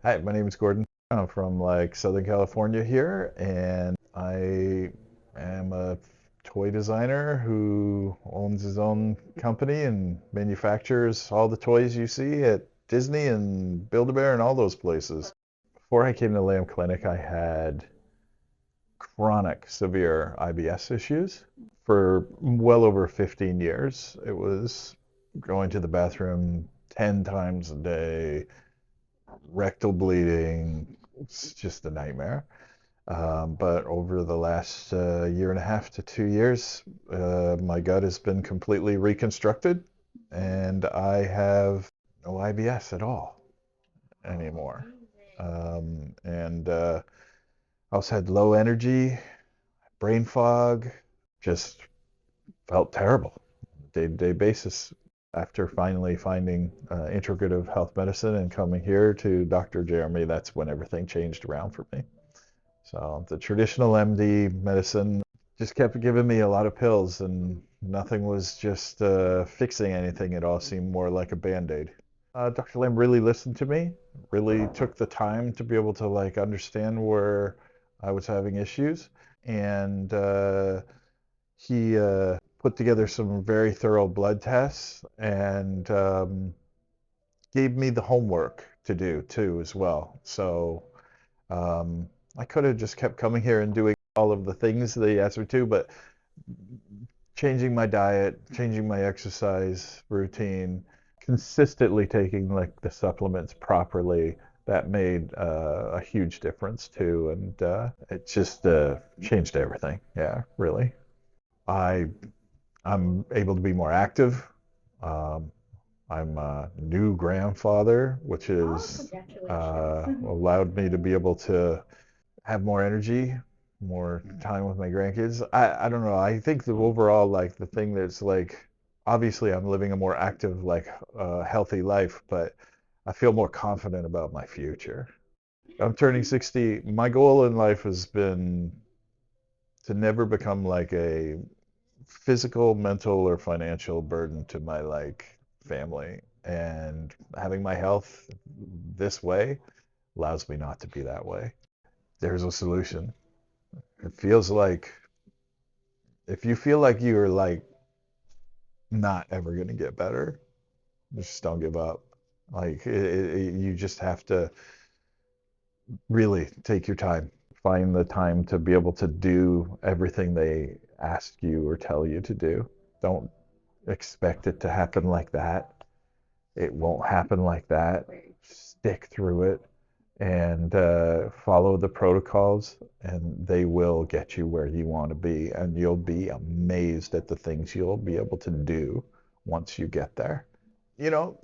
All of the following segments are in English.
Hi, my name is Gordon. I'm from Southern California here, and I am a toy designer who owns his own company and manufactures all the toys you see at Disney and Build-A-Bear and all those places. Before I came to Lamb Clinic, I had chronic severe IBS issues for well over 15 years. It was going to the bathroom 10 times a day, rectal bleeding. It's just a nightmare. But over the last year and a half to 2 years, my gut has been completely reconstructed, and I have no IBS at all anymore. And I also had low energy, brain fog, just felt terrible on a day-to-day basis. After finally finding integrative health medicine and coming here to Dr. Jeremy, that's when everything changed around for me. So the traditional MD medicine just kept giving me a lot of pills, and nothing was just fixing anything. It all seemed more like a Band-Aid. Dr. Lamb really listened to me, really took the time to be able to understand where I was having issues, and he put together some very thorough blood tests and gave me the homework to do too as well. So I could have just kept coming here and doing all of the things that he asked me to, but changing my diet, changing my exercise routine, consistently taking the supplements properly, that made a huge difference too, and it just changed everything. Yeah, really. I I'm able to be more active. Um, I'm a new grandfather, which is allowed me to be able to have more energy, more time with my grandkids. I don't know. I think the overall the thing that's obviously I'm living a more active healthy life, but I feel more confident about my future. I'm turning 60. My goal in life has been to never become a physical, mental, or financial burden to my family. And having my health this way allows me not to be that way. There's a solution. It feels like if you feel like you're not ever going to get better, just don't give up. You just have to really take your time. Find the time to be able to do everything they ask you or tell you to do. Don't expect it to happen like that. It won't happen like that. Stick through it and follow the protocols, and they will get you where you want to be. And you'll be amazed at the things you'll be able to do once you get there. You know,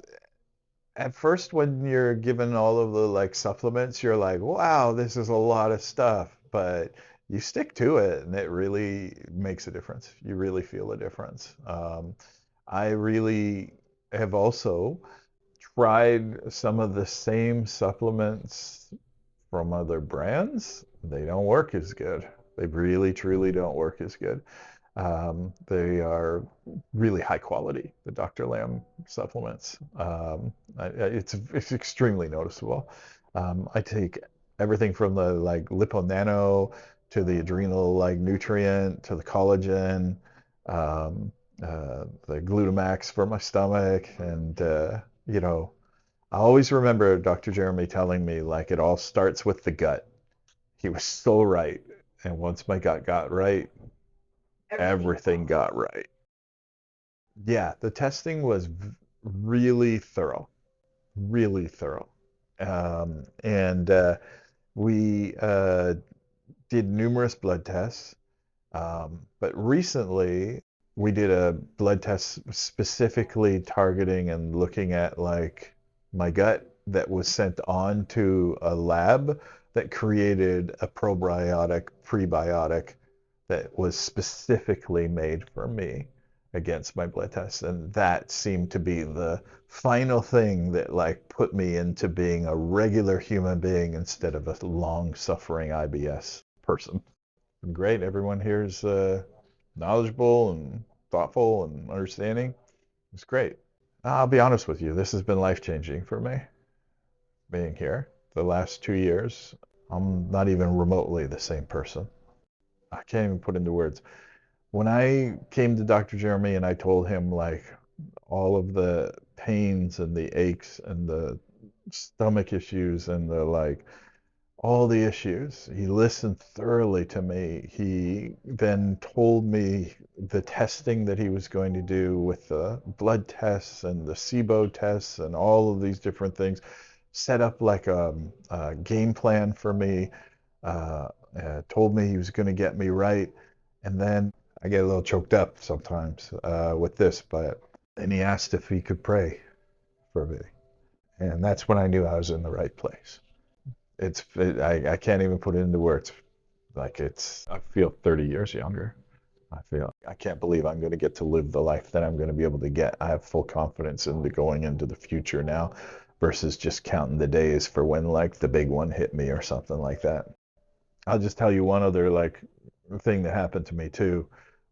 at first, when you're given all of the supplements, you're like, wow, this is a lot of stuff. But you stick to it, and it really makes a difference. You really feel a difference. I really have also tried some of the same supplements from other brands. They don't work as good. They really, truly don't work as good. They are really high quality, the Dr. Lamb supplements. It's extremely noticeable. I take everything from the Lipo Nano to the adrenal nutrient to the collagen, the Glutamax for my stomach, and I always remember Dr. Jeremy telling me it all starts with the gut. He was so right. And once my gut got right, everything got right. Yeah, the testing was really thorough, really thorough. And we did numerous blood tests. But recently, we did a blood test specifically targeting and looking at my gut that was sent on to a lab that created a probiotic, prebiotic that was specifically made for me against my blood tests. And that seemed to be the final thing that put me into being a regular human being instead of a long-suffering IBS person. Great. Everyone here is knowledgeable and thoughtful and understanding. It's great. I'll be honest with you. This has been life-changing for me, being here. the last 2 years, I'm not even remotely the same person. I can't even put into words. When I came to Dr. Jeremy and I told him like all of the pains and the aches and the stomach issues and the like all the issues. He listened thoroughly to me. He then told me the testing that he was going to do with the blood tests and the SIBO tests and all of these different things. Set up like a game plan for me. Uh, Told me he was going to get me right. And then I get a little choked up sometimes with this, but and he asked if he could pray for me. And that's when I knew I was in the right place. I can't even put it into words. Like I feel 30 years younger. I can't believe I'm going to get to live the life that I'm going to be able to get. I have full confidence into going into the future now versus just counting the days for when like the big one hit me or something like that. I'll just tell you one other like thing that happened to me too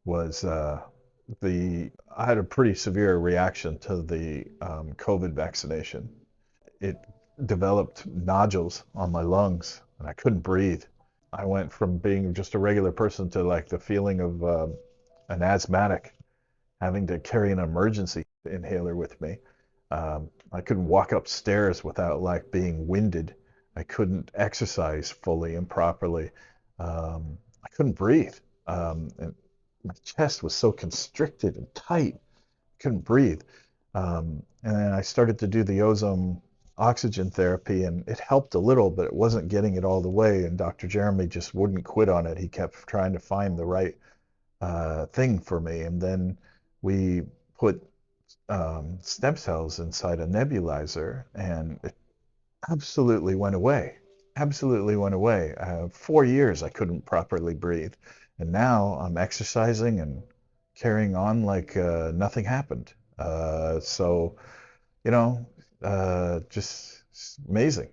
was the I had a pretty severe reaction to the COVID vaccination. It developed nodules on my lungs and I couldn't breathe. I went from being just a regular person to like the feeling of an asthmatic, having to carry an emergency inhaler with me. I couldn't walk upstairs without like being winded. I couldn't exercise fully and properly. I couldn't breathe. And my chest was so constricted and tight, I couldn't breathe. And then I started to do the ozone oxygen therapy, and it helped a little, but it wasn't getting it all the way. And Dr. Jeremy just wouldn't quit on it. He kept trying to find the right thing for me. And then we put stem cells inside a nebulizer, and it absolutely went away. Absolutely went away. 4 years I couldn't properly breathe, and now I'm exercising and carrying on like nothing happened. So, you know, just amazing.